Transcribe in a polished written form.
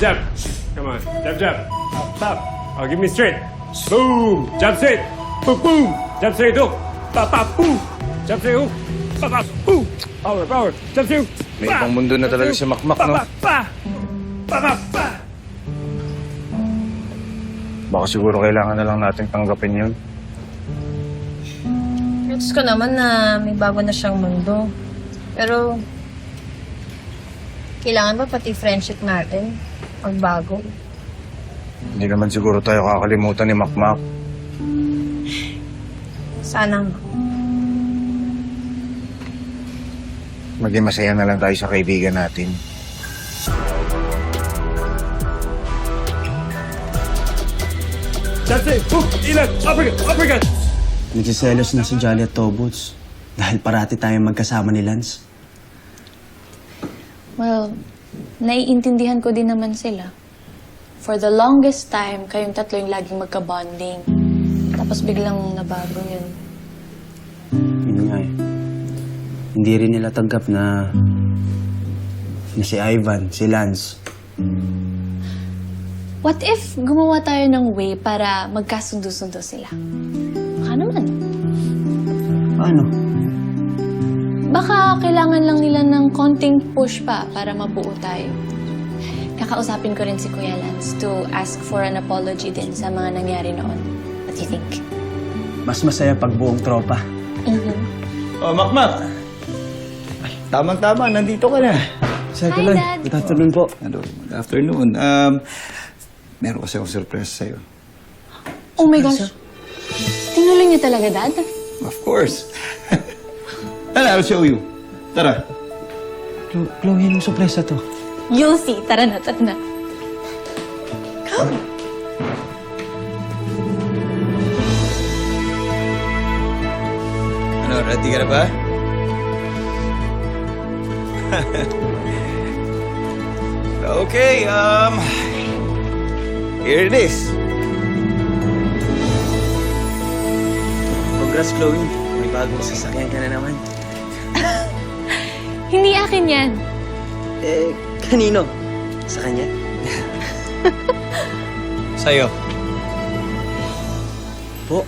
jab. Come on. Jab, jab. Pop. Oh, give me straight. Boom. Jab straight. Boom, boom. Jab straight hook. Pop, pop, boom. Jab straight hook. Pop, pop, boom. Power, power. Jab straight hook. May ibang mundo na talaga si Makmak, no? Pa, pa, pa, pa, pa. Baka siguro kailangan na lang natin tanggapin yun. Gusto ko naman na may bago na siyang mundo. Pero, kailangan ba pati friendship natin magbago? Hindi naman siguro tayo kakalimutan ni Makmak. Sana nga. Maging masaya na lang tayo sa kaibigan natin. Jab straight hook. Ilan. Uppercut, uppercut. Nagsiselos na si Jolly at Tobots dahil parati tayong magkasama ni Lance. Well, naiintindihan ko din naman sila. For the longest time, kayong tatlo yung laging magka-bonding. Tapos biglang nabago yun. Yun nga eh. Hindi rin nila tanggap na si Ivan, si Lance. What if gumawa tayo ng way para magkasundo-sundo sila? Baka naman. Paano? Baka kailangan lang nila ng konting push pa para mabuo tayo. Kakausapin ko rin si Kuya Lance to ask for an apology din sa mga nangyari noon. What do you think? Mas masaya pag buong tropa. Oh, Makmak! Ay, tamang-tama, nandito ka na. Sige Hi, lang. Dad. Good afternoon po. Hello, good afternoon. Meron kasi akong surprise sa'yo. Oh my gosh. Tinuloy niyo talaga, Dad? Of course. Tara, I'll show you. Tara. Chloe, anong sorpresa to? You'll see. Tara na, tara na. Come. Ano, ready ka na ba? Okay, here it is. Congrats, Chloe. May bagong sasakyan ka na naman. Hindi akin yan. Eh, kanino? Sa kanya? Sa'yo. Po,